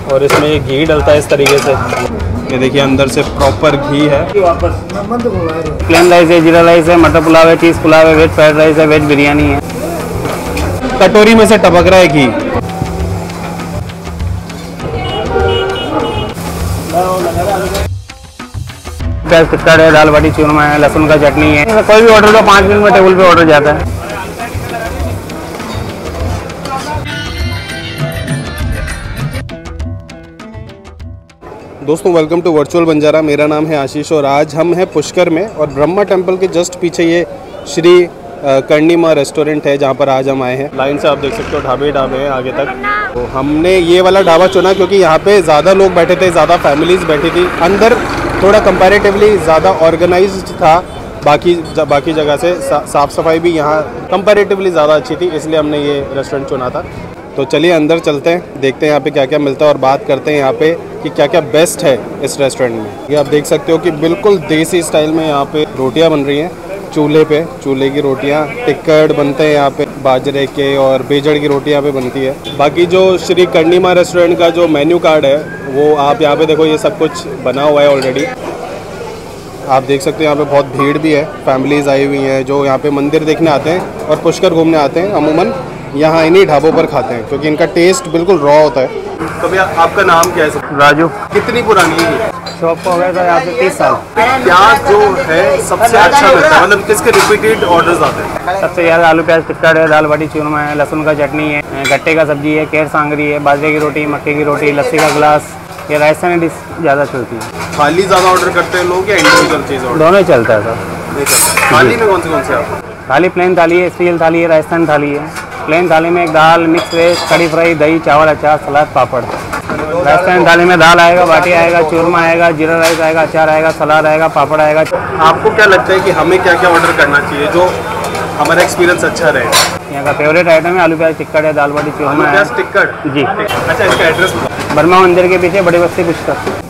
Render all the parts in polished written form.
और इसमें ये घी डलता है इस तरीके से। ये देखिए अंदर से प्रॉपर घी है। प्लेन राइस है, जीरा राइस है, मटर पुलाव है, चीज़ पुलाव है, वेज फ्राइड राइस है, वेज बिरयानी है। कटोरी में से टपक रहा है घी। प्याज टिक्का है, दाल बाटी चूरमा है, लहसुन का चटनी है। कोई भी ऑर्डर तो 5 मिनट में टेबल पे ऑर्डर जाता है। दोस्तों वेलकम टू वर्चुअल बंजारा। मेरा नाम है आशीष और आज हम हैं पुष्कर में और ब्रह्मा टेम्पल के जस्ट पीछे ये श्री करणी माँ रेस्टोरेंट है जहाँ पर आज हम आए हैं। लाइन से आप देख सकते हो ढाबे हैं आगे तक। तो हमने ये वाला ढाबा चुना क्योंकि यहाँ पे ज़्यादा लोग बैठे थे, ज़्यादा फैमिलीज बैठी थी। अंदर थोड़ा कंपैरेटिवली ज़्यादा ऑर्गेनाइज्ड था बाकी जगह से। साफ़ सफाई भी यहाँ कंपैरेटिवली ज़्यादा अच्छी थी, इसलिए हमने ये रेस्टोरेंट चुना था। तो चलिए अंदर चलते हैं, देखते हैं यहाँ पे क्या क्या मिलता है और बात करते हैं यहाँ पे कि क्या क्या बेस्ट है इस रेस्टोरेंट में। ये आप देख सकते हो कि बिल्कुल देसी स्टाइल में यहाँ पे रोटियाँ बन रही हैं चूल्हे पे। चूल्हे की रोटियाँ, टिक्कड़ बनते हैं यहाँ पे, बाजरे के और बेजड़ की रोटी यहाँ पे बनती है। बाकी जो श्री करणी माँ रेस्टोरेंट का जो मेन्यू कार्ड है वो आप यहाँ पे देखो, ये सब कुछ बना हुआ है ऑलरेडी। आप देख सकते हो यहाँ पे बहुत भीड़ भी है, फैमिलीज आई हुई हैं जो यहाँ पे मंदिर देखने आते हैं और पुष्कर घूमने आते हैं। अमूमन यहाँ इन्हीं ढाबों पर खाते हैं क्योंकि इनका टेस्ट बिल्कुल रॉ होता है। तो भैया आपका नाम क्या है? राजू। कितनी पुरानी है शॉप को हो गया था यहाँ पे 30 साल। प्याज जो है सबसे अच्छा मिलता है, मतलब किसके रिपीटेड ऑर्डर्स आते हैं? सबसे ज़्यादा आलू प्याज टिक्का है, दाल बाटी चूरमा है, लहसुन का चटनी है, गट्टे का सब्जी है, केर सांगरी है, बाजरे की रोटी, मक्के की रोटी, लस्सी का गिलास। ये राजस्थानी डिश ज़्यादा चलती है। थाली ज़्यादा ऑर्डर करते हैं लोग या इंडिविजुअल चीज़ ऑर्डर? दोनों ही चलता है सर। थाली में कौन से आप? थाली प्लेन थाली है, स्पेशल थाली है, राजस्थानी थाली है। प्लेन थाली में एक दाल, मिक्स वेज, कड़ी फ्राई, दही, चावल, अचार, सलाद, पापड़। राजस्थानी थाली में दाल आएगा, बाटी आएगा, चूरमा आएगा, जीरा राइस आएगा, अचार आएगा, सलाद आएगा, पापड़ आएगा। आपको क्या लगता है कि हमें क्या क्या ऑर्डर करना चाहिए जो हमारा एक्सपीरियंस अच्छा रहे? यहाँ का फेवरेट आइटम है आलू प्याज टिक्कड़ है, दाल बाटी चूरमा है। टिक्कड़ जी। अच्छा, इसका एड्रेस ब्रह्मा मंदिर के पीछे बड़ी बस्ती पुष्कर।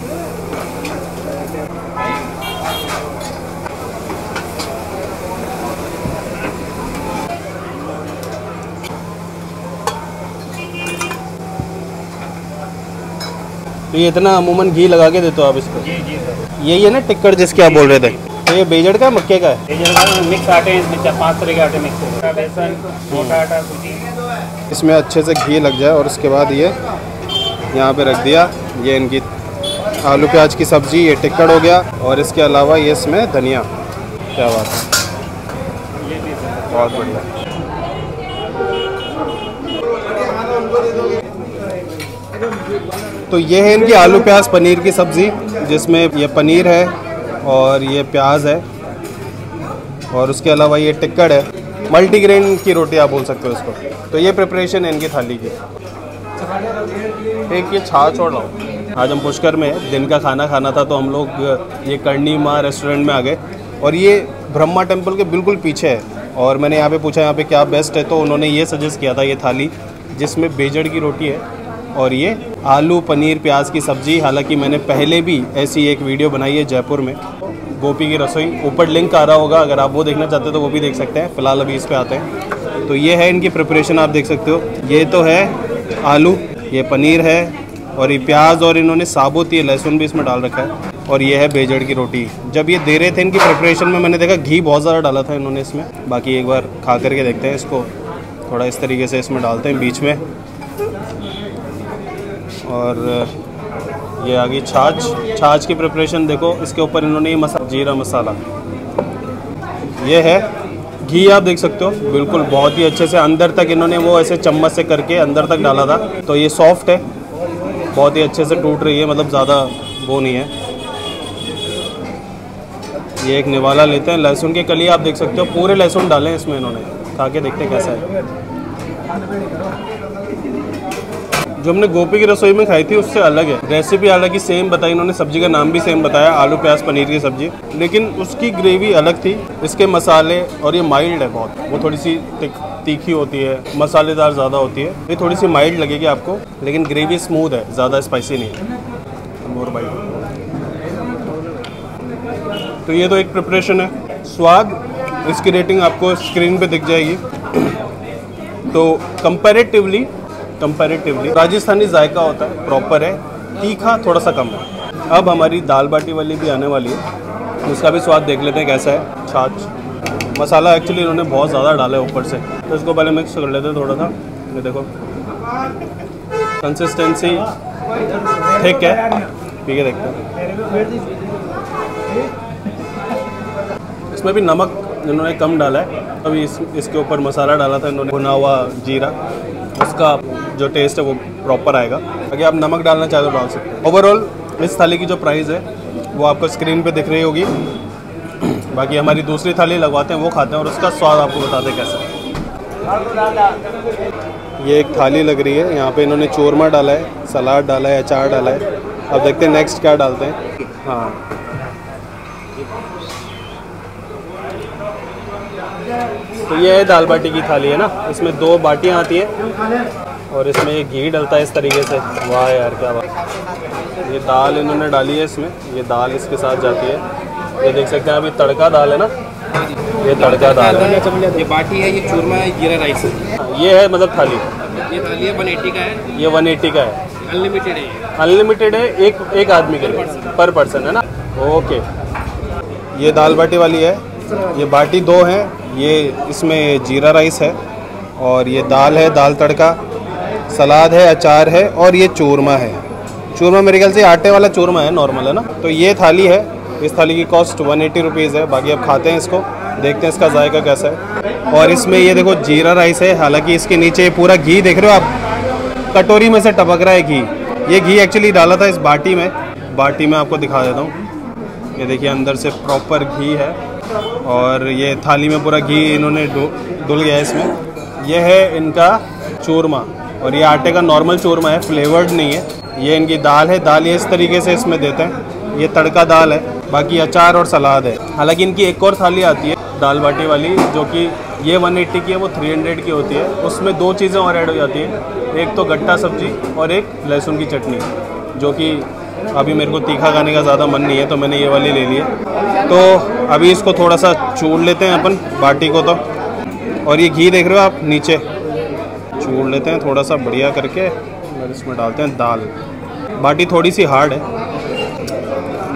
तो ये इतना अमूमन घी लगा के देते हो आप इसको? जी जी सर। यही है ना टिक्कड़ जिसके आप बोल रहे थे? तो ये बेजड़ का मक्के का है? बेजड़ का मिक्स आटे हैं, इसमें 5 तरह के आटे मिक्स है, बेसन, मोटा आटा, सूजी। इसमें अच्छे से घी लग जाए और उसके बाद ये यहाँ पे रख दिया। ये इनकी आलू प्याज की सब्ज़ी, ये टिक्कड़ हो गया और इसके अलावा ये इसमें धनिया। क्या बात है, बहुत बढ़िया। तो ये है इनकी आलू प्याज पनीर की सब्ज़ी जिसमें ये पनीर है और ये प्याज है और उसके अलावा ये टिक्कड़ है। मल्टीग्रेन की रोटी आप बोल सकते हो इसको। तो ये प्रिपरेशन है इनकी थाली की। एक ये छाछ और लाओ। आज हम पुष्कर में दिन का खाना खाना था तो हम लोग ये करणी माँ रेस्टोरेंट में आ गए और ये ब्रह्मा टेम्पल के बिल्कुल पीछे है। और मैंने यहाँ पे पूछा यहाँ पे क्या बेस्ट है तो उन्होंने ये सजेस्ट किया था ये थाली जिसमें बेजड़ की रोटी है और ये आलू पनीर प्याज की सब्ज़ी। हालांकि मैंने पहले भी ऐसी एक वीडियो बनाई है जयपुर में, गोपी की रसोई। ऊपर लिंक आ रहा होगा, अगर आप वो देखना चाहते हो तो वो भी देख सकते हैं। फ़िलहाल अभी इस पे आते हैं। तो ये है इनकी प्रिपरेशन, आप देख सकते हो। ये तो है आलू, ये पनीर है और ये प्याज और इन्होंने साबुत ये लहसुन भी इसमें डाल रखा है और ये है बेजड़ की रोटी। जब ये दे रहे थे इनकी प्रिपरेशन में मैंने देखा घी बहुत ज़्यादा डाला था इन्होंने इसमें। बाकी एक बार खा करके देखते हैं इसको। थोड़ा इस तरीके से इसमें डालते हैं बीच में और ये आ गई छाछ की प्रिपरेशन देखो। इसके ऊपर इन्होंने ये जीरा मसाला, ये है घी, आप देख सकते हो बिल्कुल बहुत ही अच्छे से अंदर तक इन्होंने वो ऐसे चम्मच से करके अंदर तक डाला था। तो ये सॉफ्ट है, बहुत ही अच्छे से टूट रही है, मतलब ज़्यादा वो नहीं है। ये एक निवाला लेते हैं, लहसुन की कली आप देख सकते हो, पूरे लहसुन डालें इसमें इन्होंने। खा के देखते हैं कैसा है। जो हमने गोपी की रसोई में खाई थी उससे अलग है रेसिपी। हालांकि सेम बताई इन्होंने, सब्जी का नाम भी सेम बताया, आलू प्याज पनीर की सब्जी, लेकिन उसकी ग्रेवी अलग थी। इसके मसाले और ये माइल्ड है बहुत, वो थोड़ी सी तीखी होती है, मसालेदार ज़्यादा होती है। ये थोड़ी सी माइल्ड लगेगी आपको, लेकिन ग्रेवी स्मूथ है, ज़्यादा स्पाइसी नहीं है। More bite. तो ये तो एक प्रिपरेशन है। स्वाद, इसकी रेटिंग आपको स्क्रीन पे दिख जाएगी। तो कंपैरेटिवली कंपैरेटिवली। राजस्थानी जायका होता है, प्रॉपर है, तीखा थोड़ा सा कम है। अब हमारी दाल बाटी वाली भी आने वाली है, उसका भी स्वाद देख लेते हैं कैसा है। छाछ मसाला एक्चुअली इन्होंने बहुत ज़्यादा डाला है ऊपर से, तो इसको पहले मिक्स कर लेते हैं थोड़ा सा। ये देखो कंसिस्टेंसी ठीक है, ठीक है, देखते हैं। इसमें भी नमक इन्होंने कम डाला है। अभी इसके ऊपर मसाला डाला था इन्होंने, भुना हुआ जीरा, उसका जो टेस्ट है वो प्रॉपर आएगा। अगर आप नमक डालना चाहे तो डाल सकते हैं। ओवरऑल इस थाली की जो प्राइस है वो आपको स्क्रीन पे दिख रही होगी। बाकी हमारी दूसरी थाली लगवाते हैं, वो खाते हैं और उसका स्वाद आपको बताते हैं कैसा है। ये एक थाली लग रही है, यहाँ पे इन्होंने चूरमा डाला है, सलाद डाला है, अचार डाला है। अब देखते हैं नेक्स्ट क्या डालते हैं। हाँ, तो ये है दाल बाटी की थाली है ना, इसमें 2 बाटियाँ आती हैं और इसमें ये घी डलता है इस तरीके से। वाह यार क्या बात। ये दाल इन्होंने डाली है इसमें, ये दाल इसके साथ जाती है। ये देख सकते हैं अभी तड़का दाल है ना, ये तड़का दाल है। ये बाटी है, ये चूरमा है, जीरा राइस है। ये है मतलब थाली, ये थाली है 180 का है। ये 180 का है, अनलिमिटेड है। अनलिमिटेड है, एक आदमी के लिए, पर पर्सन है ना। ओके, ये दाल बाटी वाली है। ये बाटी 2 हैं, ये इसमें जीरा राइस है और ये दाल है, दाल तड़का, सलाद है, अचार है और ये चूरमा है। चूरमा मेरे ख्याल से आटे वाला चूरमा है, नॉर्मल है ना। तो ये थाली है, इस थाली की कॉस्ट 180 रुपीज़ है। बाकी अब खाते हैं इसको, देखते हैं इसका जायका कैसा है। और इसमें ये देखो जीरा राइस है, हालांकि इसके नीचे पूरा घी देख रहे हो आप, कटोरी में से टपक रहा है घी। ये घी एक्चुअली डाला था इस बाटी में, बाटी में आपको दिखा देता हूँ। ये देखिए अंदर से प्रॉपर घी है और ये थाली में पूरा घी इन्होंने डुल गया है इसमें। यह है इनका चूरमा और ये आटे का नॉर्मल चूरमा है, फ्लेवर्ड नहीं है। ये इनकी दाल है, दाल ये इस तरीके से इसमें देते हैं। ये तड़का दाल है, बाकी अचार और सलाद है। हालांकि इनकी एक और थाली आती है दाल बाटी वाली, जो कि ये 180 की है, वो 300 की होती है। उसमें 2 चीज़ें और ऐड हो जाती हैं, एक तो गट्टा सब्जी और एक लहसुन की चटनी, जो कि अभी मेरे को तीखा खाने का ज़्यादा मन नहीं है तो मैंने ये वाली ले ली है। तो अभी इसको थोड़ा सा चूड़ लेते हैं अपन बाटी को तो। और ये घी देख रहे हो आप नीचे, चूड़ लेते हैं थोड़ा सा बढ़िया करके और इसमें डालते हैं दाल। बाटी थोड़ी सी हार्ड है,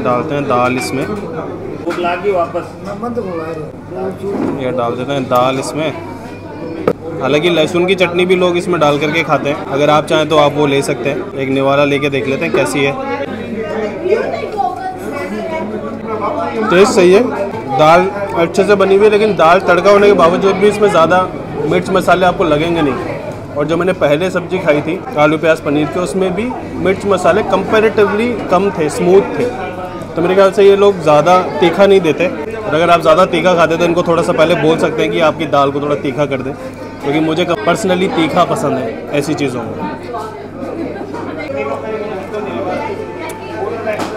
डालते हैं दाल इसमें, ये डाल देते हैं दाल इसमें। हालांकि लहसुन की चटनी भी लोग इसमें डाल करके खाते हैं, अगर आप चाहें तो आप वो ले सकते हैं। एक निवाला लेके देख लेते हैं कैसी है। टेस्ट सही है, दाल अच्छे से बनी हुई है, लेकिन दाल तड़का होने के बावजूद भी इसमें ज़्यादा मिर्च मसाले आपको लगेंगे नहीं। और जो मैंने पहले सब्जी खाई थी आलू प्याज पनीर के, उसमें भी मिर्च मसाले कंपैरेटिवली कम थे, स्मूथ थे। तो मेरे ख्याल से ये लोग ज़्यादा तीखा नहीं देते, और अगर आप ज़्यादा तीखा खाते तो इनको थोड़ा सा पहले बोल सकते हैं कि आपकी दाल को थोड़ा तीखा कर दें, क्योंकि मुझे पर्सनली तीखा पसंद है ऐसी चीज़ों में।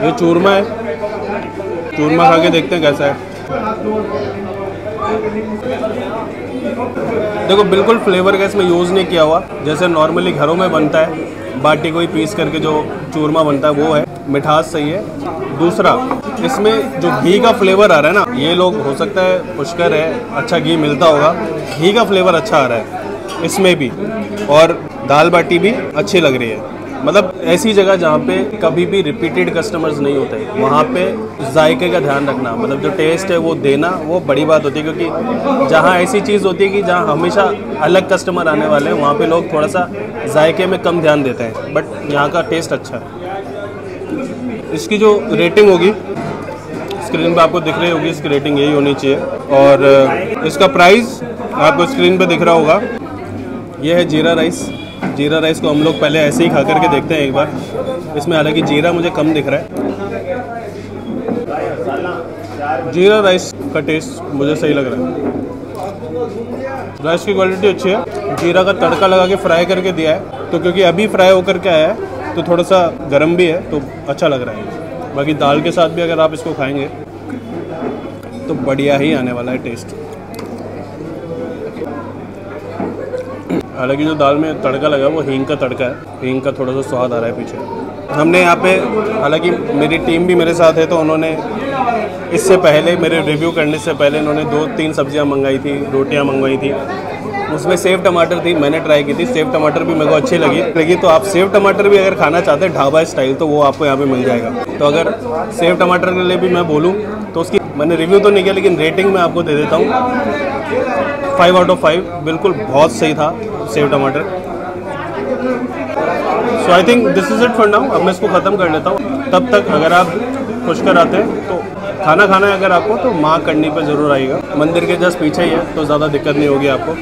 ये चूरमा है, चूरमा खा के देखते हैं कैसा है। देखो बिल्कुल फ्लेवर का इसमें यूज़ नहीं किया हुआ, जैसे नॉर्मली घरों में बनता है, बाटी को ही पीस करके जो चूरमा बनता है वो है। मिठास सही है। दूसरा, इसमें जो घी का फ्लेवर आ रहा है ना, ये लोग हो सकता है पुष्कर है, अच्छा घी मिलता होगा, घी का फ्लेवर अच्छा आ रहा है इसमें भी। और दाल बाटी भी अच्छी लग रही है। मतलब ऐसी जगह जहाँ पे कभी भी रिपीटेड कस्टमर्स नहीं होते, वहाँ पे जायके का ध्यान रखना, मतलब जो टेस्ट है वो देना, वो बड़ी बात होती है। क्योंकि जहाँ ऐसी चीज़ होती है कि जहाँ हमेशा अलग कस्टमर आने वाले हैं, वहाँ पे लोग थोड़ा सा जायके में कम ध्यान देते हैं, बट यहाँ का टेस्ट अच्छा है। इसकी जो रेटिंग होगी स्क्रीन पे आपको दिख रही होगी, इसकी रेटिंग यही होनी चाहिए। और इसका प्राइस आपको स्क्रीन पे दिख रहा होगा। ये है जीरा राइस। जीरा राइस को हम लोग पहले ऐसे ही खा करके देखते हैं एक बार। इसमें हालांकि जीरा मुझे कम दिख रहा है। जीरा राइस का टेस्ट मुझे सही लग रहा है। राइस की क्वालिटी अच्छी है। जीरा का तड़का लगा के फ्राई करके दिया है, तो क्योंकि अभी फ्राई होकर के आया है तो थोड़ा सा गर्म भी है, तो अच्छा लग रहा है। बाकी दाल के साथ भी अगर आप इसको खाएंगे तो बढ़िया ही आने वाला है टेस्ट। हालांकि जो दाल में तड़का लगा वो हींग का तड़का है, हींग का थोड़ा सा स्वाद आ रहा है पीछे। हमने यहाँ पे, हालांकि मेरी टीम भी मेरे साथ है, तो उन्होंने इससे पहले, मेरे रिव्यू करने से पहले, इन्होंने 2-3 सब्जियाँ मंगाई थी, रोटियाँ मंगवाई थी। उसमें सेव टमाटर थी, मैंने ट्राई की थी। सेव टमाटर भी मेरे को अच्छी लगी। तो आप सेव टमाटर भी अगर खाना चाहते हैं ढाबा स्टाइल, तो वो आपको यहाँ पे मिल जाएगा। तो अगर सेव टमाटर के लिए भी मैं बोलूँ तो उसकी मैंने रिव्यू तो नहीं किया, लेकिन रेटिंग मैं आपको दे देता हूँ 5 आउट ऑफ 5। बिल्कुल बहुत सही था सेव टमाटर। So I think this is it for now. अब मैं इसको ख़त्म कर लेता हूँ। तब तक अगर आप पुष्कर आते हैं तो खाना खाना है अगर आपको, तो माँ करनी पे ज़रूर आइएगा। मंदिर के जस्ट पीछे ही है, तो ज़्यादा दिक्कत नहीं होगी आपको।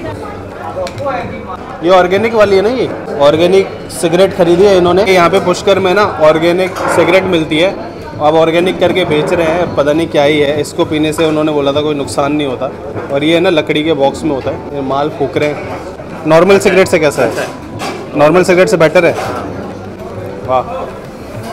ये ऑर्गेनिक वाली है ना, ये ऑर्गेनिक सिगरेट खरीदी है इन्होंने। यहाँ पे पुष्कर में ना ऑर्गेनिक सिगरेट मिलती है, अब ऑर्गेनिक करके बेच रहे हैं, पता नहीं क्या ही है। इसको पीने से उन्होंने बोला था कोई नुकसान नहीं होता। और ये ना लकड़ी के बॉक्स में होता है। ये माल फूक रहे हैं। नॉर्मल सिगरेट से कैसा है? नॉर्मल सिगरेट से बेटर है। वाह।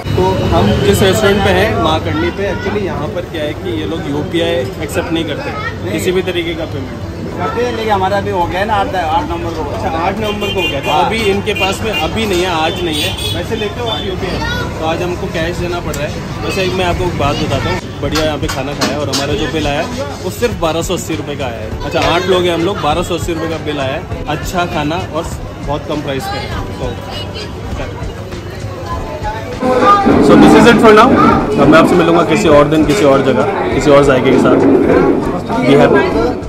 तो हम जिस रेस्टोरेंट पे हैं माँ करनी पे, एक्चुअली यहाँ पर क्या है कि ये लोग UPI एक्सेप्ट नहीं करते किसी भी तरीके का पेमेंट करते हैं, लेकिन हमारा अभी हो गया ना 8 नंबर को। अच्छा 8 नवंबर को हो गया, तो अभी इनके पास में अभी नहीं है, आज नहीं है। वैसे लेते हो आप UPI, तो आज हमको कैश देना पड़ रहा है। वैसे मैं आपको एक बात बताता हूँ, बढ़िया यहाँ पे खाना खाया और हमारा जो बिल आया है वो सिर्फ 1280 रुपये का आया है। अच्छा 8 लोग हैं हम लोग, 1280 रुपये का बिल आया है। अच्छा खाना और बहुत कम प्राइस पे है। So this is it for now. अब मैं आपसे मिलूंगा किसी और दिन, किसी और जगह, किसी और जायके के साथ। Be happy.